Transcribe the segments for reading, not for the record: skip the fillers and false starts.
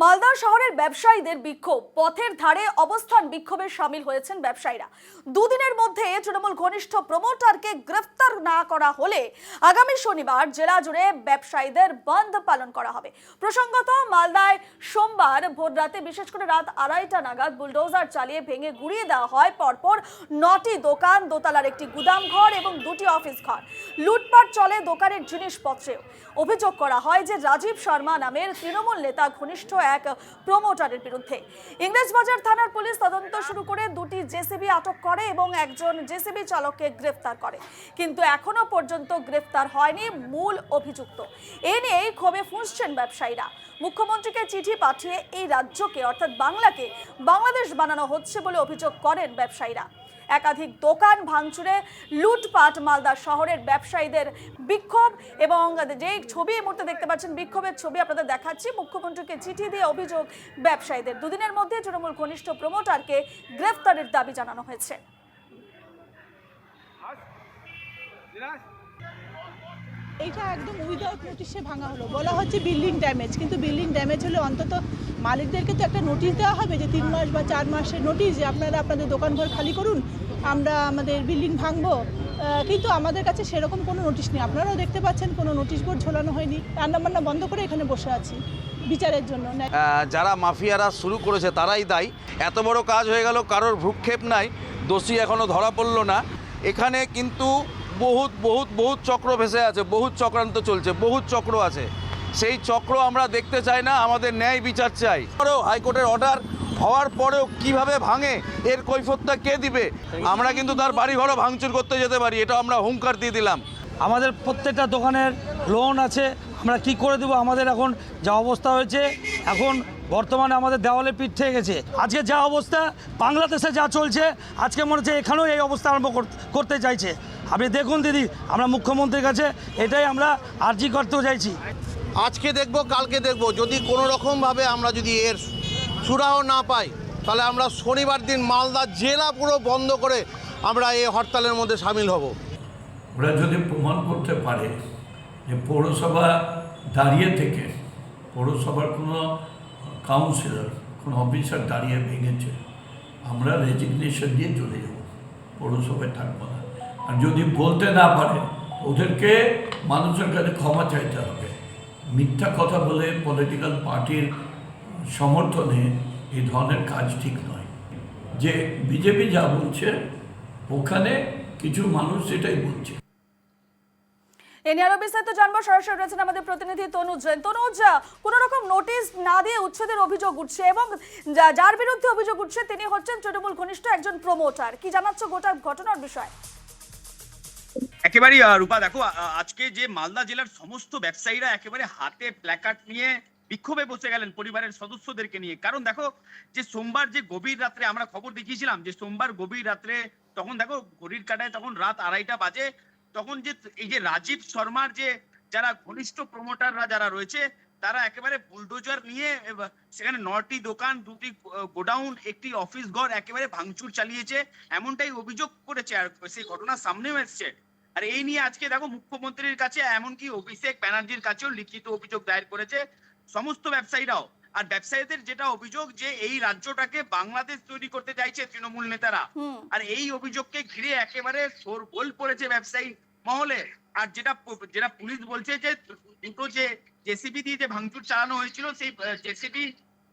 মালদা শহরের ব্যবসায়ীদের বিক্ষোভ, পথের ধারে অবস্থান বিক্ষোভে শামিল হয়েছেন ব্যবসায়ীরা। দুদিনের মধ্যে তৃণমূল ঘনিষ্ঠ প্রমোটারকে গ্রেফতার না করা হলে আগামী শনিবার জেলা জুড়ে ব্যবসায়ীদের বন্ধ পালন করা হবে। প্রসঙ্গত, মালদায় সোমবার ভোররাতে বিশেষ করে রাত 2:30 নাগাদ বুলডোজার চালিয়ে ভেঙে গুড়িয়ে দেওয়া হয় পরপর 9টি দোকান, দোতলার একটি গুদাম ঘর এবং 2টি অফিস ঘর। লুটপাট চলে দোকানের জিনিসপত্রেও। অভিযোগ করা হয় যে রাজীব শর্মা নামের তৃণমূল নেতা ঘনিষ্ঠ এক প্রমোটারের বিরুদ্ধে। ইংরেজবাজার থানার পুলিশ তদন্ত শুরু করে 2টি জেসিবি আটক করে এবং একজন জেসিবি চালককে গ্রেফতার করে, কিন্তু এখনো পর্যন্ত গ্রেফতার হয়নি মূল অভিযুক্ত। এ নিয়ে ক্ষোভে ফুঁসছেন ব্যবসায়ীরা। মুখ্যমন্ত্রীকে চিঠি পাঠিয়ে এই রাজ্যকে অর্থাৎ বাংলাকে বাংলাদেশ বানানো হচ্ছে বলে অভিযোগ করেন ব্যবসায়ীরা। একাধিক দোকান ভাঙচুরে, লুটপাট, মালদা শহরের ব্যবসায়ীদের বিক্ষোভ এবং যে ছবি এই মুহূর্তে দেখতে পাচ্ছেন, বিক্ষোভের ছবি আপনাদের দেখাচ্ছি। মুখ্যমন্ত্রীকে চিঠি দিয়ে অভিযোগ ব্যবসায়ীদের। দুদিনের মধ্যে তৃণমূল ঘনিষ্ঠ প্রমোটারকে গ্রেফতারের দাবি জানানো হয়েছে। এইটা একদম উইদাউট নোটিশে ভাঙা হলো। বলা হচ্ছে বিল্ডিং ড্যামেজ, কিন্তু বিল্ডিং ড্যামেজ হলে অন্তত মালিকদেরকে তো একটা নোটিশ দেওয়া হবে যে 3 মাস বা 4 মাসের নোটিশ, যে আপনারা আপনাদের দোকানঘর খালি করুন, আমরা আমাদের বিল্ডিং ভাঙবো। কিন্তু আমাদের কাছে সেরকম কোনো নোটিশ নেই। আপনারাও দেখতে পাচ্ছেন কোনো নোটিশ বোর্ড ঝোলানো হয়নি। রান্নাবান্না বন্ধ করে এখানে বসে আছি বিচারের জন্য। যারা মাফিয়ারা শুরু করেছে তারাই দায়ী। এত বড় কাজ হয়ে গেল, কারোর ভ্রুক্ষেপ নাই, দোষী এখনো ধরা পড়ল না। এখানে কিন্তু বহুত চক্র ভেসে আছে, বহুত চক্রান্ত চলছে, বহুত চক্র আছে। সেই চক্র আমরা দেখতে চাই না, আমাদের ন্যায় বিচার চাই। হাইকোর্টের অর্ডার হওয়ার পরেও কিভাবে ভাঙে, এর কৈফিয়তটা কে দিবে? আমরা কিন্তু তার বাড়িঘরও ভাঙচুর করতে যেতে পারি, এটা আমরা হুঙ্কার দিয়ে দিলাম। আমাদের প্রত্যেকটা দোকানের লোন আছে, আমরা কি করে দেবো? আমাদের এখন যা অবস্থা হয়েছে, এখন বর্তমানে আমাদের দেওয়ালে পিঠ থেকে গেছে। আজকে যা অবস্থা, বাংলাদেশে যা চলছে, আজকে মনে হচ্ছে এখানেও এই অবস্থা আরম্ভ করতে চাইছে। আপনি দেখুন দিদি, আমরা মুখ্যমন্ত্রীর কাছে এটাই আমরা আর্জি করতেও চাইছি। আজকে দেখব, কালকে দেখব, যদি কোনো রকমভাবে আমরা যদি এর সুরাহ না পাই, তাহলে আমরা শনিবার দিন মালদা জেলা পুরো বন্ধ করে আমরা এই হরতালের মধ্যে সামিল হব। ওরা যদি প্রমাণ করতে পারে যে পৌরসভা দাঁড়িয়ে থেকে, পৌরসভার কোনো কাউন্সিলর, কোনো অফিসার দাঁড়িয়ে ভেঙেছে, আমরা রেজিগনেশন দিয়ে চলে যাব, পৌরসভায় থাকবো না। আর যদি বলতে না পারে, ওদেরকে মানুষের কাছে ক্ষমা চাইতে হবে। মিথ্যা কথা বলে পলিটিক্যাল পার্টির সমর্থনে এই ধরনের কাজ ঠিক নয়। যে বিজেপি যা বলছে, ওখানে কিছু মানুষ সেটাই বলছে। এ নিয়ে আরো বিস্তারিত জানবো, সরাসরি রয়েছেন আমাদের প্রতিনিধি তনুজ জৈন। তনুজ, কোন রকম নোটিশ না দিয়ে উচ্ছেদের অভিযোগ উঠছে এবং যার বিরুদ্ধে অভিযোগ উঠছে তিনি হচ্ছেন তৃণমূল ঘনিষ্ঠ একজন প্রমোটার। কি জানাচ্ছ গোটা ঘটনার বিষয়? একেবারে রূপা, দেখো আজকে যে মালদা জেলার সমস্ত ব্যবসায়ীরা একেবারে হাতে প্ল্যাকার্ড নিয়ে বিক্ষোভে বসে গেলেন পরিবারের সদস্যদেরকে নিয়ে। কারণ দেখো, যে সোমবার যে গভীর রাত্রে আমরা খবর দেখিয়েছিলাম, যে সোমবার গভীর রাত্রে তখন দেখো ঘড়ির কাঁটায় তখন রাত 2:30 বাজে, তখন যে এই যে রাজীব শর্মার যে যারা ঘনিষ্ঠ প্রমোটাররা যারা রয়েছে, তারা একেবারে বুলডোজার নিয়ে সেখানে 9টি দোকান, 2টি গোডাউন, একটি অফিস ঘর একেবারে ভাঙচুর চালিয়েছে, এমনটাই অভিযোগ করেছে। আর সেই ঘটনা সামনেও এসছে। আর এই নিয়ে আজকে দেখো মুখ্যমন্ত্রীর কাছে, এমনকি অভিষেক ব্যানার্জির কাছেও লিখিত অভিযোগ দায়ের করেছে সমস্ত ব্যবসায়ীরাও। আর ব্যবসায়ীদের যেটা অভিযোগ, যে এই রাজ্যটাকে বাংলাদেশ তৈরি করতে চাইছে তৃণমূল নেতারা। আর এই অভিযোগকে ঘিরে একেবারে শোরগোল পড়েছে ব্যবসায়ী মহলে। আর যেটা পুলিশ বলছে যে দুটো যে জেসিবি দিয়ে যে ভাঙচুর চালানো হয়েছিল, সেই জেসিবি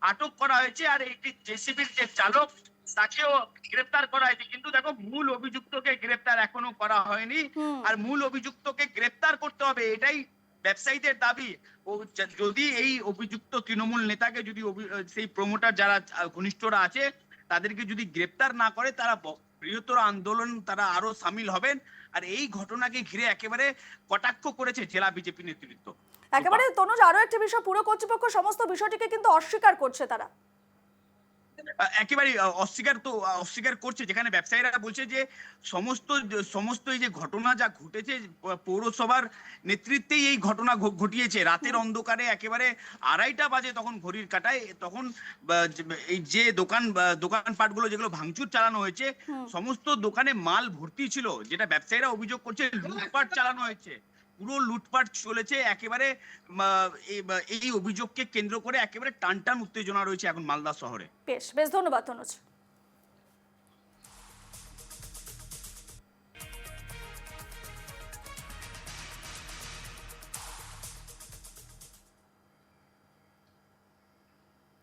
আটক করা হয়েছে, আর একটি জেসিবির যে চালক তাকেও গ্রেফতার করা হয়েছে। কিন্তু দেখো, মূল অভিযুক্তকে গ্রেফতার এখনো করা হয়নি। আর মূল অভিযুক্তকে গ্রেফতার করতে হবে, এটাই ব্যবসায়ীদের দাবি। ও যদি এই অভিযুক্ত তৃণমূল নেতাকে, যদি সেই প্রমোটার যারা ঘনিষ্ঠরা আছে তাদেরকে যদি গ্রেফতার না করে, তারা বৃহত্তর আন্দোলন তারা আরো সামিল হবেন। আর এই ঘটনাকে ঘিরে একেবারে কটাক্ষ করেছে জেলা বিজেপি নেতৃত্ব। একেবারে তনুজ, আরো একটা বিষয়, পুরো কর্তৃপক্ষ সমস্ত বিষয়টিকে কিন্তু অস্বীকার করছে। তারা একেবারে অস্বীকার করছে, যেখানে ব্যবসায়ীরা বলছে যে সমস্ত এই যে ঘটনা যা ঘটেছে, পৌরসভার নেতৃত্বেই এই ঘটনা ঘটিয়েছে। রাতের অন্ধকারে একেবারে 2:30 বাজে তখন ঘড়ির কাঁটায়, তখন এই যে দোকানপাটগুলো যেগুলো ভাঙচুর চালানো হয়েছে, সমস্ত দোকানে মাল ভর্তি ছিল। যেটা ব্যবসায়ীরা অভিযোগ করছে, লুটপাট চালানো হয়েছে। পুরো লুটপাট চলেছে একেবারে এই অভিযোগকে কেন্দ্র করে একেবারে টানটান উত্তেজনা রয়েছে এখন মালদা শহরে। বেশ বেশ ধন্যবাদ তনুজ।